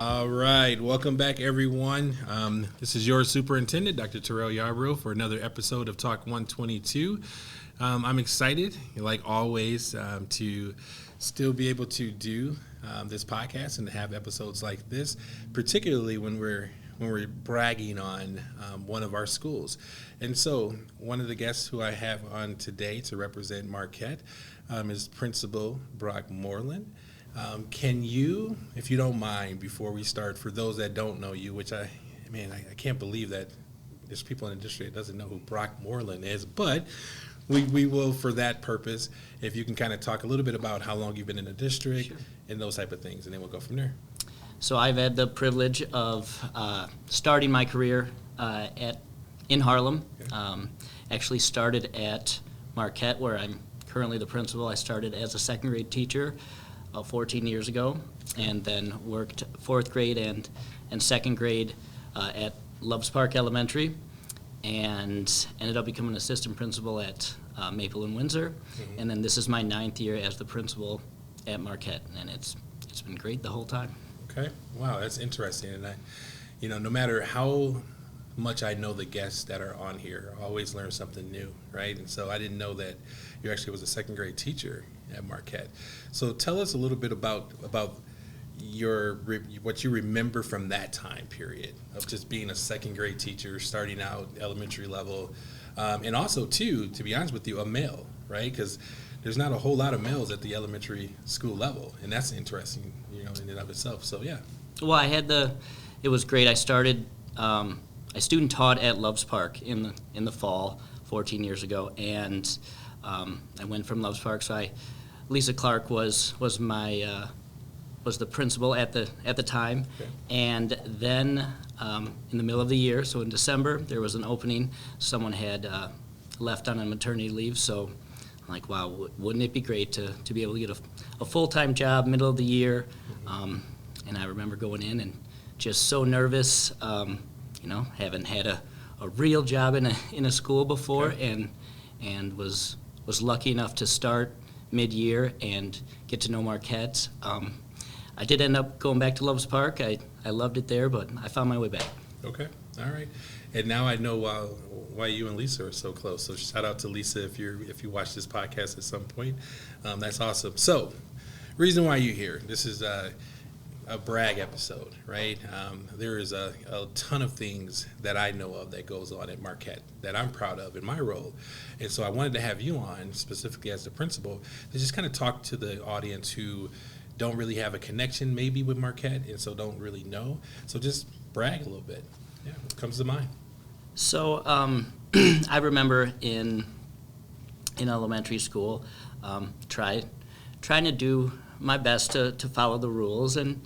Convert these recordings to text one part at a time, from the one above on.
All right, welcome back, everyone. This is your superintendent, Dr. Terrell Yarbrough, for another episode of Talk 122. I'm excited, like always, to still be able to do this podcast and to have episodes like this, particularly when we're bragging on one of our schools. And so, one of the guests who I have on today to represent Marquette is Principal Brock Morlan. Can you, if you don't mind, before we start, for those that don't know you, which I can't believe that there's people in the district that doesn't know who Brock Morlan is, but we will, for that purpose, if you can kind of talk a little bit about how long you've been in the district. Sure. And those type of things, and then we'll go from there. So I've had the privilege of starting my career in Harlem. Okay. Actually started at Marquette, where I'm currently the principal. I started as a second grade teacher 14 years ago, and then worked fourth grade and second grade at Loves Park Elementary, and ended up becoming an assistant principal at Maple and Windsor. Mm-hmm. And then this is my 9th year as the principal at Marquette, and it's been great the whole time. Okay, wow, that's interesting. And no matter how much I know the guests that are on here, I always learn something new, right? And so I didn't know that you actually was a second grade teacher at Marquette. So tell us a little bit about what you remember from that time period of just being a second grade teacher, starting out elementary level, and also too, to be honest with you, a male, right? Because there's not a whole lot of males at the elementary school level, and that's interesting, in and of itself. So yeah. Well, it was great. I started, I student taught at Loves Park in the fall 14 years ago, and I went from Loves Park. So Lisa Clark was the principal at the time. Okay. And then in the middle of the year, so in December, there was an opening. Someone had left on a maternity leave, so I'm like, wow, wouldn't it be great to be able to get a full-time job middle of the year? Mm-hmm. And I remember going in and just so nervous, haven't had a real job in a school before. Okay. and was lucky enough to start mid-year and get to know Marquette. I did end up going back to Loves Park. I loved it there, but I found my way back. Okay, all right. And now I know why you and Lisa are so close. So shout out to Lisa if you watch this podcast at some point. That's awesome. So, reason why you're here. This is a brag episode, right? There is a ton of things that I know of that goes on at Marquette that I'm proud of in my role. And so I wanted to have you on, specifically as the principal, to just kind of talk to the audience who don't really have a connection maybe with Marquette and so don't really know. So just brag a little bit. Yeah, what comes to mind? So I remember in elementary school trying to do my best to follow the rules, and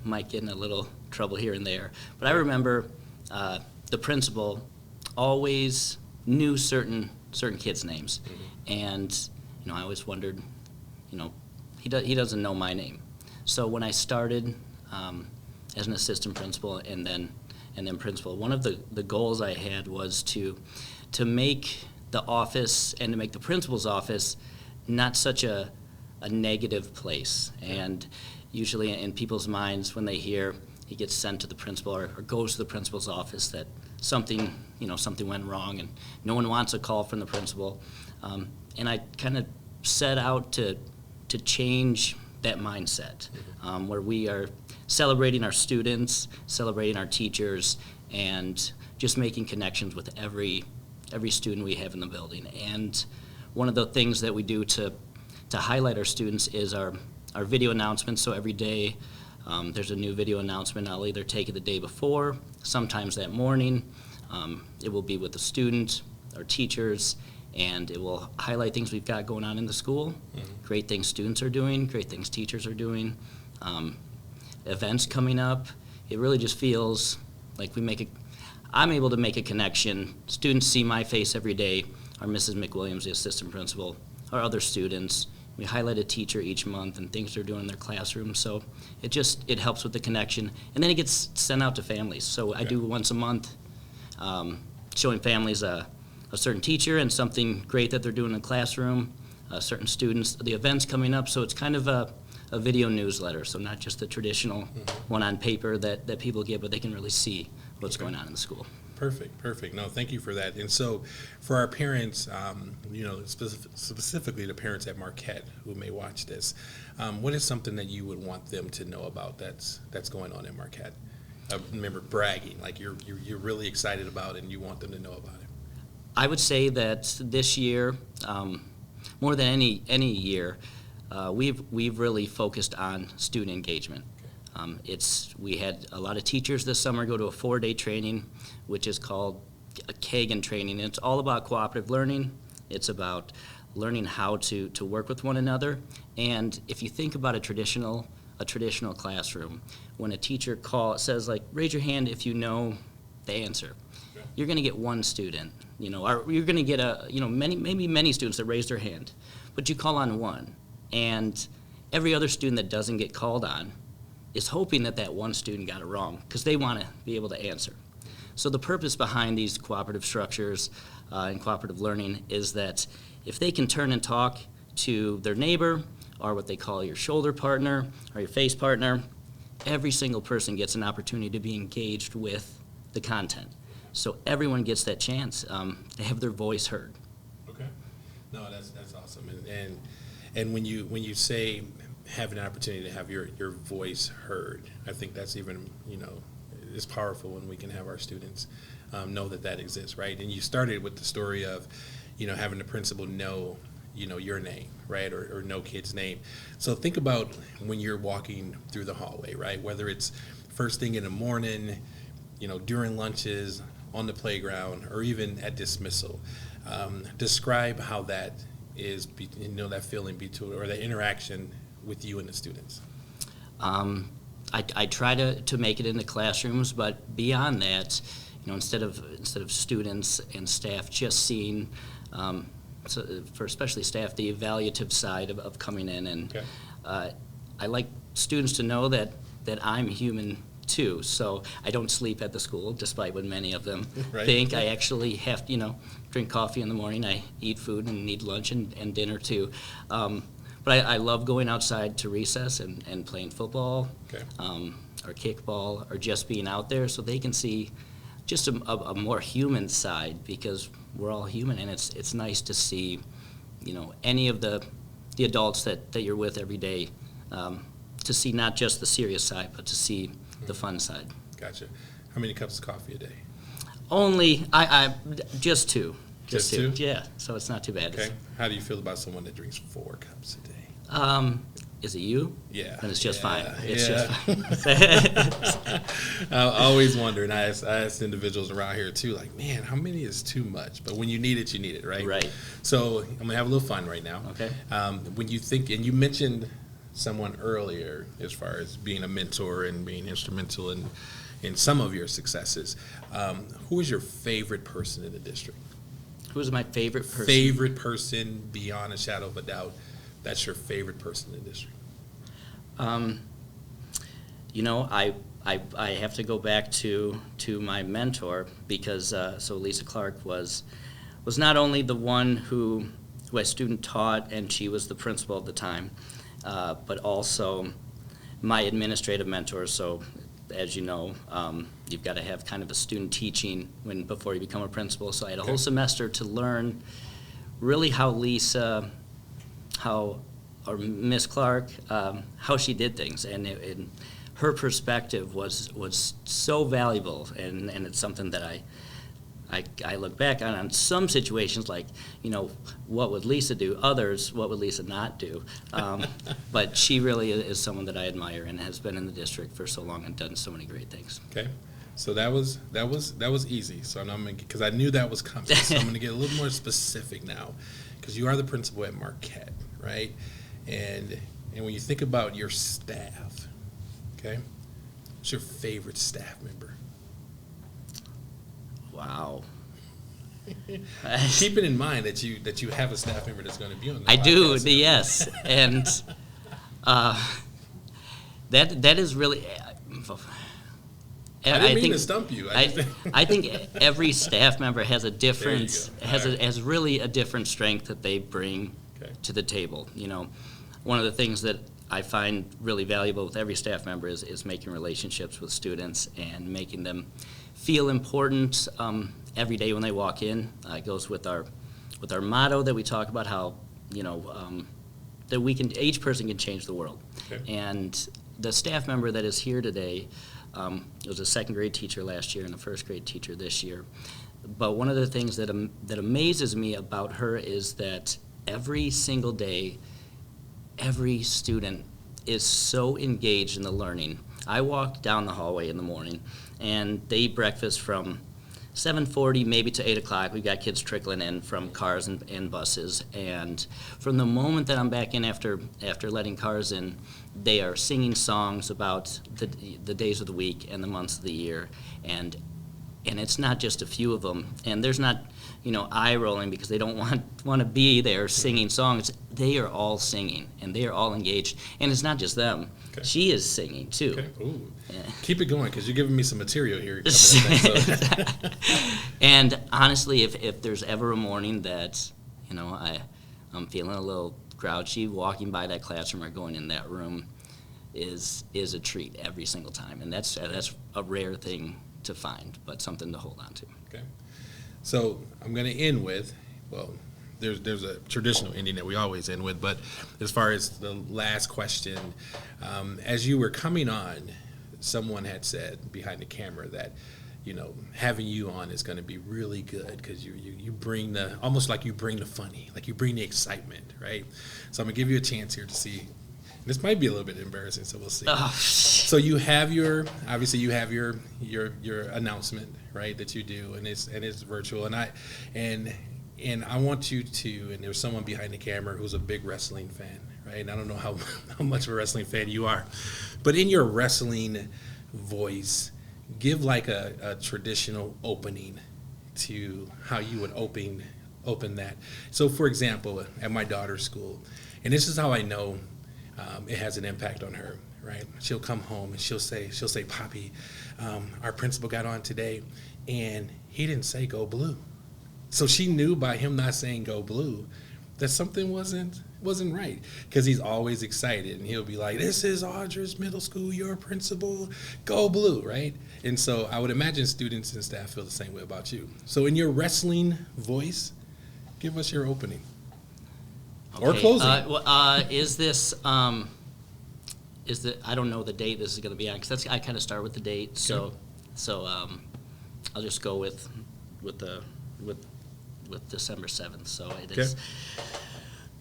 might get in a little trouble here and there. But I remember the principal always knew certain kids' names, mm-hmm. and I always wondered, he doesn't know my name. So when I started as an assistant principal and then principal, one of the goals I had was to make the office and to make the principal's office not such a negative place. And usually in people's minds, when they hear he gets sent to the principal or goes to the principal's office, that something went wrong and no one wants a call from the principal. And I kind of set out to change that mindset, where we are celebrating our students, celebrating our teachers, and just making connections with every student we have in the building. And one of the things that we do to highlight our students is our video announcements. So every day there's a new video announcement. I'll either take it the day before, sometimes that morning. It will be with the student, our teachers, and it will highlight things we've got going on in the school, mm-hmm. great things students are doing, great things teachers are doing, events coming up. It really just feels like I'm able to make a connection. Students see my face every day, or Mrs. McWilliams, the assistant principal, or other students. We highlight a teacher each month and things they're doing in their classroom, so it helps with the connection. And then it gets sent out to families. So okay. I do once a month, showing families a certain teacher and something great that they're doing in the classroom, certain students, the events coming up. So it's kind of a a video newsletter, so not just the traditional one on paper that people get, but they can really see what's going on in the school. Perfect. No, thank you for that. And so for our parents, specifically the parents at Marquette who may watch this, what is something that you would want them to know about that's going on at Marquette? Remember, bragging, like you're really excited about it and you want them to know about it. I would say that this year, more than any year, we've really focused on student engagement. We had a lot of teachers this summer go to a 4-day training, which is called a Kagan training. And it's all about cooperative learning. It's about learning how to work with one another. And if you think about a traditional classroom, when a teacher says, like, raise your hand if you know the answer, you're going to get one student, or you're going to get many students that raise their hand, but you call on one, and every other student that doesn't get called on is hoping that one student got it wrong because they want to be able to answer. So the purpose behind these cooperative structures and cooperative learning is that if they can turn and talk to their neighbor or what they call your shoulder partner or your face partner, every single person gets an opportunity to be engaged with the content. So everyone gets that chance. They have their voice heard. Okay. No, that's awesome. And when you say having an opportunity to have your voice heard, I think that's even, is powerful when we can have our students know that exists, right? And you started with the story of, having the principal know, your name, right, or know kid's name. So think about when you're walking through the hallway, right, whether it's first thing in the morning, during lunches, on the playground, or even at dismissal. Describe how that is, that feeling between, or that interaction with you and the students. I try to make it into classrooms, but beyond that, instead of students and staff just seeing, for especially staff, the evaluative side of coming in, and okay. I like students to know that I'm human too. So I don't sleep at the school, despite what many of them right. think. I actually have to, drink coffee in the morning. I eat food and need lunch and dinner too. But I love going outside to recess and playing football, okay. Or kickball, or just being out there so they can see just a more human side, because we're all human, and it's nice to see, any of the adults that you're with every day, to see not just the serious side, but to see the fun side. Gotcha. How many cups of coffee a day? Only, I just two. Just two? Yeah, so it's not too bad. Okay. How do you feel about someone that drinks 4 cups a day? Is it you? Yeah. Then it's just fine. It's just fine. I always wonder, and I ask individuals around here too, like, man, how many is too much? But when you need it, right? Right. So I'm going to have a little fun right now. Okay. When you think, and you mentioned someone earlier as far as being a mentor and being instrumental in some of your successes, who is your favorite person in the district? Who is my favorite person? Favorite person, beyond a shadow of a doubt, that's your favorite person in the district. I have to go back to my mentor, because so Lisa Clark was not only the one who a student taught, and she was the principal at the time, but also my administrative mentor. So, as you know, you've got to have kind of a student teaching before you become a principal. So I had a whole semester to learn really how Lisa, or Miss Clark, how she did things, and her perspective was so valuable, and it's something that I look back on some situations, like, what would Lisa do? Others, what would Lisa not do? But she really is someone that I admire, and has been in the district for so long and done so many great things. Okay, so that was easy. So because I knew that was coming. So I'm going to get a little more specific now, because you are the principal at Marquette, right? And when you think about your staff, okay, what's your favorite staff member? Wow. Keeping in mind that you have a staff member that's going to be on the podcast. I do, yes. And that is really... I didn't mean to stump you. I think every staff member has a different, has really a different strength that they bring to the table. One of the things that I find really valuable with every staff member is making relationships with students and making them feel important every day when they walk in. It goes with our motto that we talk about, how that each person can change the world. Okay. And the staff member that is here today was a second grade teacher last year and a first grade teacher this year. But one of the things that amazes me about her is that every single day, every student is so engaged in the learning. I walk down the hallway in the morning, and they eat breakfast from 7:40 maybe to 8 o'clock. We've got kids trickling in from cars and buses. And from the moment that I'm back in after letting cars in, they are singing songs about the days of the week and the months of the year. And it's not just a few of them. And there's not, eye rolling because they don't want to be there singing songs. They are all singing, and they are all engaged. And it's not just them. Okay. She is singing, too. Okay. Ooh. Yeah. Keep it going, because you're giving me some material here. And honestly, if there's ever a morning that, I'm feeling a little grouchy, walking by that classroom or going in that room is a treat every single time. And that's a rare thing to find, but something to hold on to. Okay. So I'm going to end with, there's a traditional ending that we always end with, but as far as the last question, as you were coming on, someone had said behind the camera that, having you on is going to be really good because you bring almost like you bring the funny, like you bring the excitement, right? So I'm going to give you a chance here to see. This might be a little bit embarrassing, so we'll see. Oh. So you have your announcement, right, that you do, and it's virtual, and I want you to, and there's someone behind the camera who's a big wrestling fan, right? And I don't know how much of a wrestling fan you are, but in your wrestling voice, give like a traditional opening to how you would open that. So for example, at my daughter's school, and this is how I know it has an impact on her, right? She'll come home and she'll say, Poppy, our principal got on today and he didn't say go blue. So she knew by him not saying go blue that something wasn't right, because he's always excited and he'll be like, this is Audrey's Middle School, your principal, go blue, right? And so I would imagine students and staff feel the same way about you. So in your wrestling voice, give us your opening. Okay. Or closing. Is this, I don't know the date this is going to be on, because I kind of start with the date. Okay. So I'll just go with December 7th. So it is.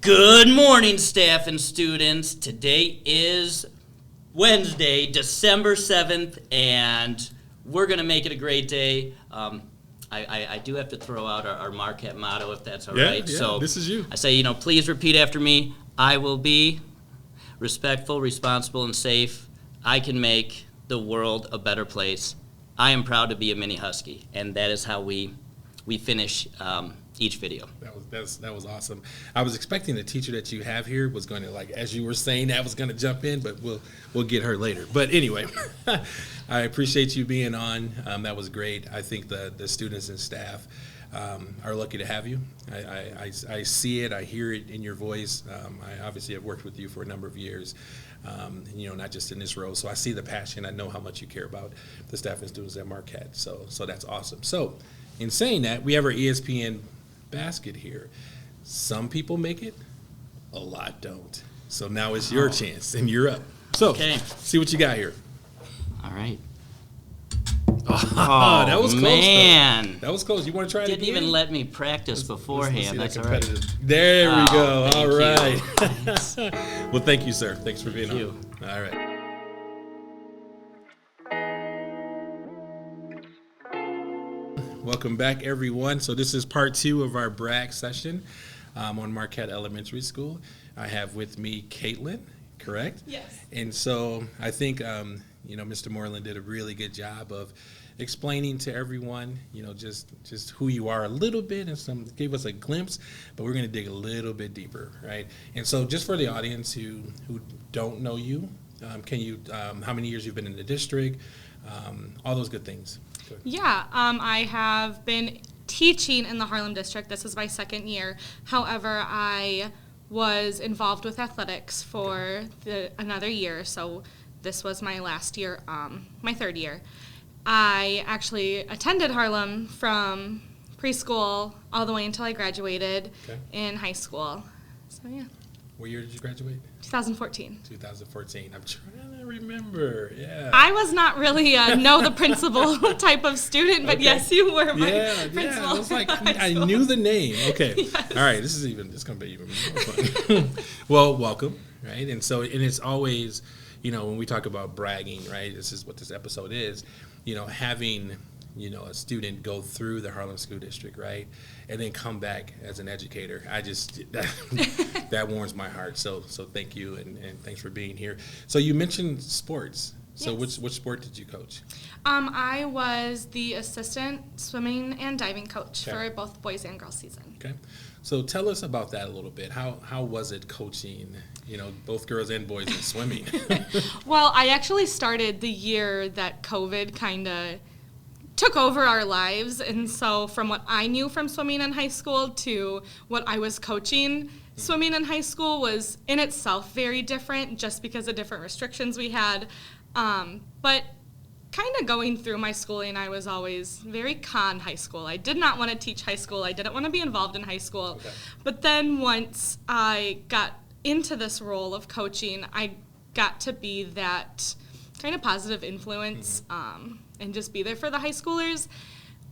Good morning, staff and students. Today is Wednesday, December 7th, and we're going to make it a great day. I do have to throw out our Marquette motto, if that's all right. Yeah, so this is you. I say, please repeat after me. I will be respectful, responsible, and safe. I can make the world a better place. I am proud to be a mini Husky, and that is how we finish each video. That was awesome. I was expecting the teacher that you have here was going to, like, as you were saying that, was going to jump in, but we'll get her later. But anyway, I appreciate you being on. That was great. I think the students and staff are lucky to have you. I see it. I hear it in your voice. I obviously have worked with you for a number of years, not just in this role. So I see the passion. I know how much you care about the staff and students at Marquette. So that's awesome. So in saying that, we have our ESPN basket here. Some people make it, a lot don't. So now it's your chance, and you're up. So, see what you got here. All right. Oh, that was close, man. Though. That was close. You want to try it again? Didn't even let me practice beforehand. Let's That's all right. There we go. All right. Well, thank you, sir. Thanks for being on. All right. Welcome back, everyone. So this is part 2 of our brag session on Marquette Elementary School. I have with me Caitlin, correct? Yes. And so I think, Mr. Morlan did a really good job of explaining to everyone, just who you are a little bit, and gave us a glimpse, but we're going to dig a little bit deeper, right? And so just for the audience who don't know you, can you, how many years you've been in the district, all those good things. Yeah, I have been teaching in the Harlem district. This is my second year. However, I was involved with athletics for another year. So this was my last year, my third year. I actually attended Harlem from preschool all the way until I graduated in high school. So yeah. What year did you graduate? 2014. 2014. I'm trying to remember. Yeah. I was not really a know the principal type of student, but yes, you were my principal. Yeah. I was like, I knew the name. Okay. Yes. All right. This is going to be even more fun. Well, welcome. Right. And it's always, when we talk about bragging, right, this is what this episode is, having, a student go through the Harlem School District, right, and then come back as an educator. That warms my heart. So thank you, and thanks for being here. So you mentioned sports. So yes. Which sport did you coach? I was the assistant swimming and diving coach for both boys and girls season. Okay. So tell us about that a little bit. How was it coaching, both girls and boys in swimming? Well, I actually started the year that COVID kind of took over our lives, and so from what I knew from swimming in high school to what I was coaching, swimming in high school was in itself very different just because of different restrictions we had. But kind of going through my schooling, I was always very con high school. I did not want to teach high school. I didn't want to be involved in high school. Okay. But then once I got into this role of coaching, I got to be that kind of positive influence and just be there for the high schoolers.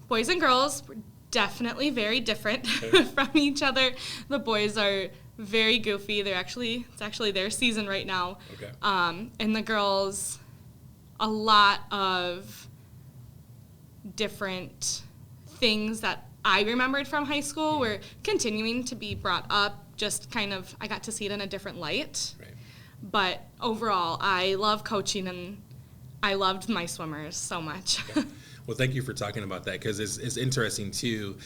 Boys and girls were definitely very different from each other. The boys are very goofy. It's actually their season right now. Okay. And the girls, a lot of different things that I remembered from high school were continuing to be brought up. Just kind of, I got to see it in a different light. Right. But overall, I love coaching, and I loved my swimmers so much. Okay. Well, thank you for talking about that, because it's interesting too.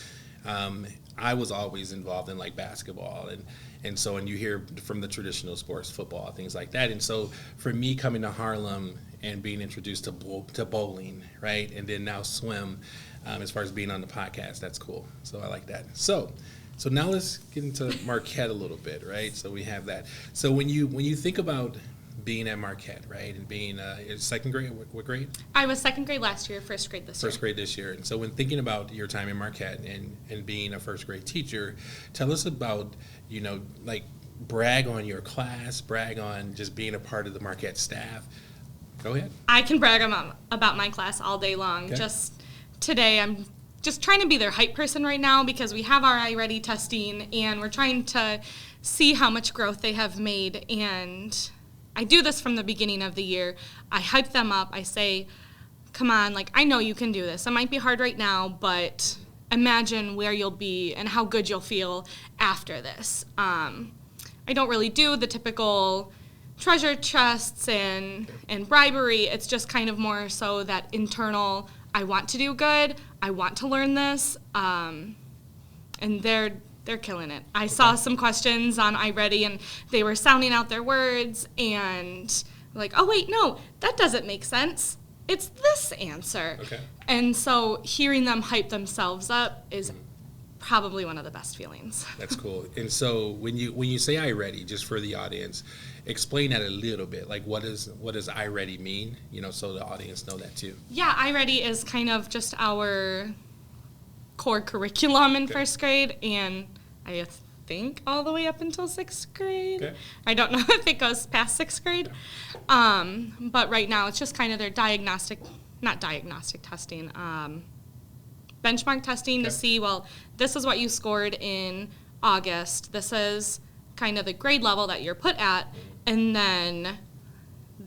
I was always involved in like basketball and you hear from the traditional sports, football, things like that. And so for me coming to Harlem and being introduced to bowling, right, and then now swim, as far as being on the podcast, that's cool. So I like that. So now let's get into Marquette a little bit, right? So we have that. So when you think about being at Marquette, right, and being second grade, what grade? I was second grade last year, first grade this year. First grade this year. And so when thinking about your time in Marquette and being a first grade teacher, tell us about, like brag on your class, brag on just being a part of the Marquette staff. Go ahead. I can brag about my class all day long. Okay. Just today, I'm just trying to be their hype person right now because we have our iReady testing and we're trying to see how much growth they have made. And I do this from the beginning of the year. I hype them up. I say, come on, like, I know you can do this. It might be hard right now, but imagine where you'll be and how good you'll feel after this. I don't really do the typical treasure chests and bribery. It's just kind of more so that internal, I want to do good, I want to learn this, and they're killing it. I saw some questions on iReady, and they were sounding out their words, and like, oh, wait, no, that doesn't make sense. It's this answer. Okay. And so hearing them hype themselves up is probably one of the best feelings. That's cool. And so when you say iReady, just for the audience, explain that a little bit. Like, what does iReady mean? So the audience know that too. Yeah, iReady is kind of just our core curriculum in first grade, and I think all the way up until sixth grade. Okay. I don't know if it goes past sixth grade. Yeah. But right now it's just kind of their not diagnostic testing, benchmark testing to see, well, this is what you scored in August. This is kind of the grade level that you're put at. And then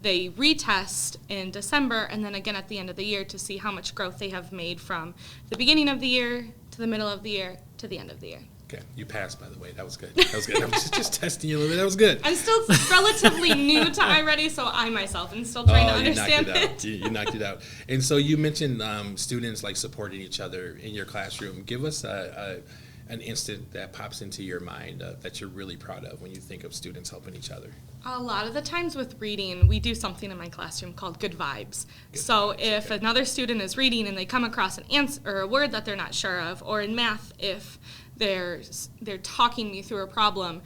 they retest in December and then again at the end of the year to see how much growth they have made from the beginning of the year to the middle of the year to the end of the year. Okay, you passed, by the way. That was good. I'm just testing you a little bit. That was good. I'm still relatively new to iReady, so I myself am still trying to understand it. You knocked it out. And so you mentioned students like supporting each other in your classroom. Give us an instant that pops into your mind that you're really proud of when you think of students helping each other. A lot of the times with reading, we do something in my classroom called good vibes. If another student is reading and they come across an answer or a word that they're not sure of, or in math, if they're talking me through a problem,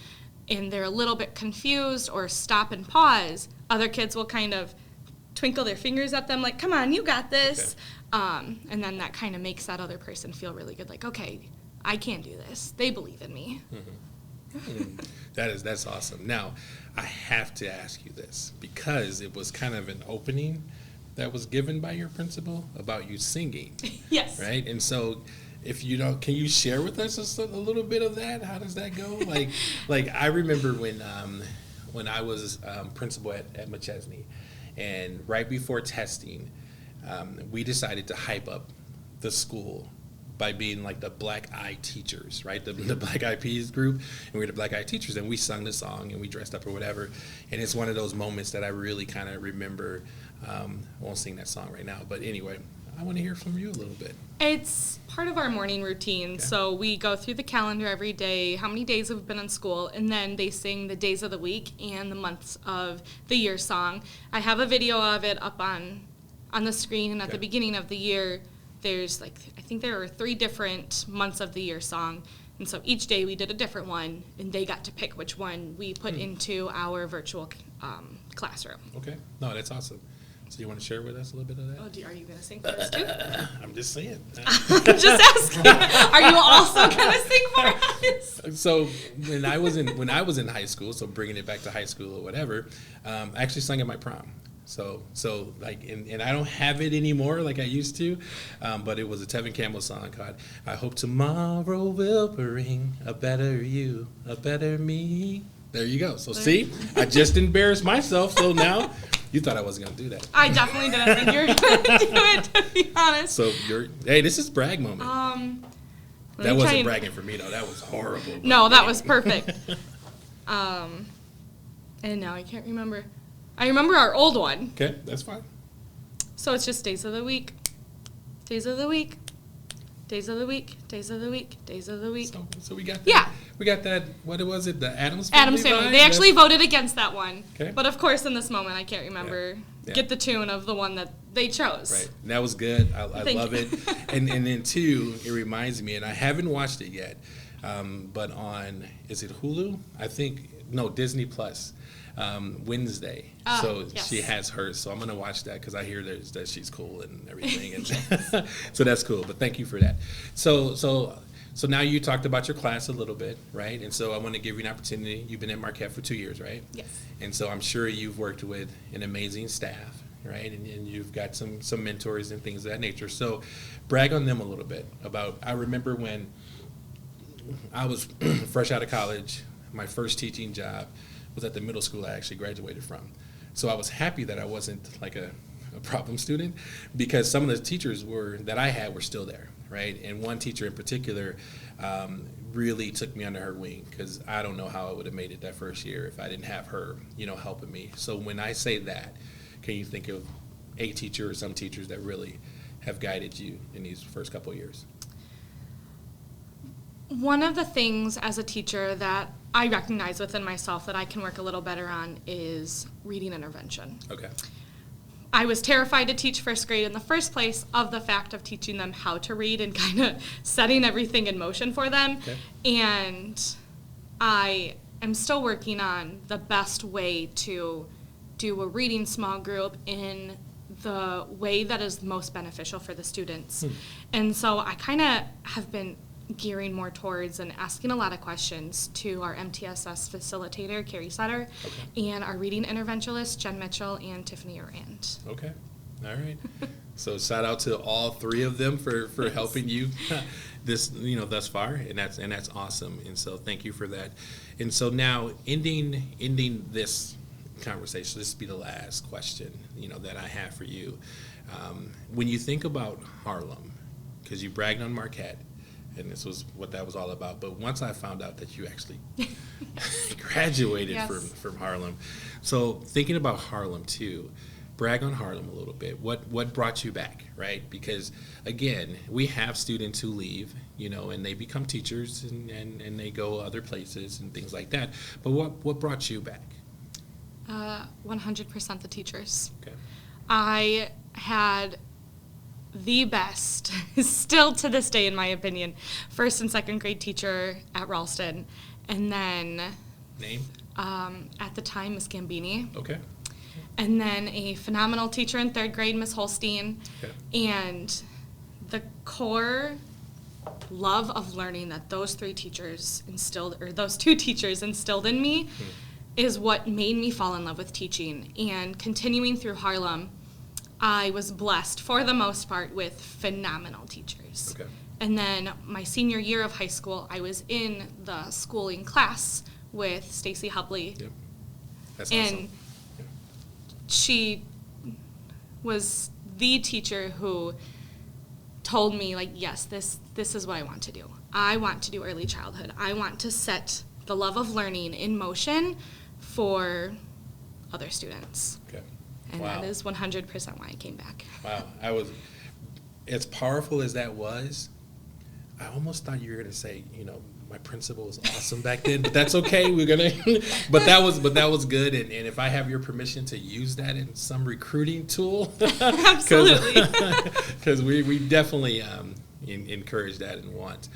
and they're a little bit confused or stop and pause, other kids will kind of twinkle their fingers at them like, come on, you got this. Okay. And then that kind of makes that other person feel really good, like, okay, I can do this. They believe in me. That's awesome. Now, I have to ask you this because it was kind of an opening that was given by your principal about you singing. Yes. Right? And so if you don't, can you share with us a little bit of that? How does that go? Like I remember when I was principal at Machesney, and right before testing, we decided to hype up the school by being like the Black Eye Teachers, right? The Black Eyed Peas group, and we were the Black Eye Teachers, and we sung the song and we dressed up or whatever. And it's one of those moments that I really kind of remember. I won't sing that song right now, but anyway, I want to hear from you a little bit. It's part of our morning routine. Okay. So we go through the calendar every day, how many days we've been in school, and then they sing the days of the week and the months of the year song. I have a video of it up on the screen, and at the beginning of the year, there's I think there are 3 different months of the year song. And so each day we did a different one, and they got to pick which one we put into our virtual classroom. Okay. No, that's awesome. So you want to share with us a little bit of that? Oh, are you going to sing for us too? I'm just saying. I'm just asking. Are you also going to sing for us? So when I was in high school, so bringing it back to high school or whatever, I actually sang at my prom. So like, and I don't have it anymore like I used to, but it was a Tevin Campbell song called "I Hope Tomorrow Will Bring a Better You, a Better Me." There you go. So see, I just embarrassed myself. So now you thought I wasn't going to do that. I definitely didn't think you were going to do it, to be honest. So hey, this is brag moment. That wasn't bragging for me though. That was horrible. No, that was perfect. And now I can't remember. I remember our old one. Okay, that's fine. So it's just days of the week, days of the week, days of the week, days of the week, days of the week. So we got that. Yeah. We got that. What was it? The Addams Family. Addams Family. They actually voted against that one. Okay. But of course, in this moment, I can't remember. Yeah. Get the tune of the one that they chose. Right. And that was good. I love you. it. And then too, it reminds me, and I haven't watched it yet, but on, is it Hulu? I think, no, Disney Plus. Wednesday, so yes. She has hers, so I'm gonna watch that because I hear that she's cool and everything, and so that's cool. But thank you for that. So now you talked about your class a little bit, right? And so I want to give you an opportunity. You've been at Marquette for 2 years, right? Yes. And so I'm sure you've worked with an amazing staff, right? And you've got some mentors and things of that nature. So brag on them a little bit about. I remember when I was fresh out of college, my first teaching job was at the middle school I actually graduated from. So I was happy that I wasn't like a problem student because some of the teachers that I had were still there, right? And one teacher in particular really took me under her wing because I don't know how I would have made it that first year if I didn't have her, helping me. So when I say that, can you think of a teacher or some teachers that really have guided you in these first couple of years? One of the things as a teacher that I recognize within myself that I can work a little better on is reading intervention. Okay. I was terrified to teach first grade in the first place of the fact of teaching them how to read and kind of setting everything in motion for them. Okay. And I am still working on the best way to do a reading small group in the way that is most beneficial for the students. And so I kind of have been gearing more towards and asking a lot of questions to our MTSS facilitator, Carrie Sutter, and our reading interventionist, Jen Mitchell, and Tiffany Urand. Okay. All right. So shout out to all 3 of them for helping you this, thus far, and that's awesome. And so thank you for that. And so now ending this conversation, this will be the last question, that I have for you. When you think about Harlem, because you bragged on Marquette, and this was what that was all about. But once I found out that you actually graduated from Harlem, so thinking about Harlem too, brag on Harlem a little bit. What brought you back, right? Because again, we have students who leave, and they become teachers and they go other places and things like that. But what brought you back? 100% the teachers. Okay. I had the best, still to this day in my opinion, first and second grade teacher at Ralston. And then Name? At the time, Miss Gambini. Okay. And then a phenomenal teacher in 3rd grade, Miss Holstein. Okay. And the core love of learning that those two teachers instilled in me is what made me fall in love with teaching. And continuing through Harlem, I was blessed, for the most part, with phenomenal teachers. Okay. And then my senior year of high school, I was in the schooling class with Stacy Hubley. Yep. That's and awesome. Yeah. She was the teacher who told me, like, yes, this is what I want to do. I want to do early childhood. I want to set the love of learning in motion for other students. Okay. And Wow. that is 100% why I came back. Wow. As powerful as that was, I almost thought you were going to say, my principal was awesome back then, but that's okay. But that was good. And if I have your permission to use that in some recruiting tool, Absolutely. Because we definitely encourage that and want,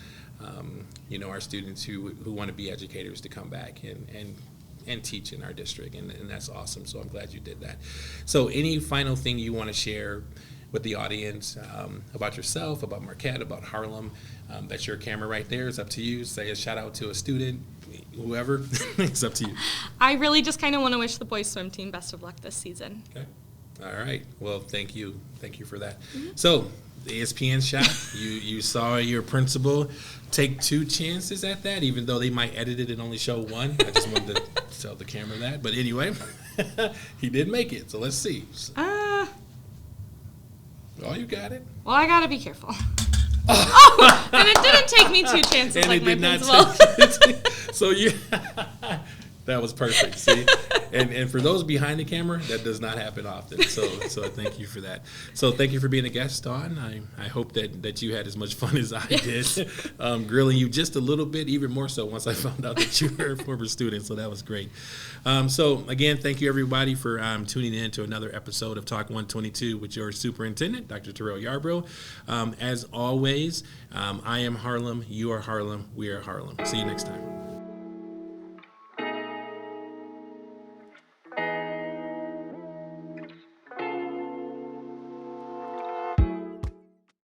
our students who want to be educators to come back and teach in our district, and that's awesome. So I'm glad you did that. So any final thing you want to share with the audience about yourself, about Marquette, about Harlem? That's your camera right there. It's up to you. Say a shout out to a student, whoever. It's up to you. I really just kind of want to wish the boys swim team best of luck this season. Okay. All right. Well, thank you. Thank you for that. So the ESPN shot, you saw your principal take 2 chances at that, even though they might edit it and only show 1. I just wanted to tell the camera that. But anyway, he did make it. So let's see. Oh, you got it. Well, I got to be careful. Oh, and it didn't take me 2 chances And like it my did not principal. so you that was perfect. See, and for those behind the camera, that does not happen often. So thank you for that. So thank you for being a guest on. I hope that you had as much fun as I did, grilling you just a little bit, even more so once I found out that you were a former student. So that was great. So again, thank you everybody for tuning in to another episode of Talk 122 with your superintendent, Dr. Terrell Yarbrough. As always, I am Harlem. You are Harlem. We are Harlem. See you next time.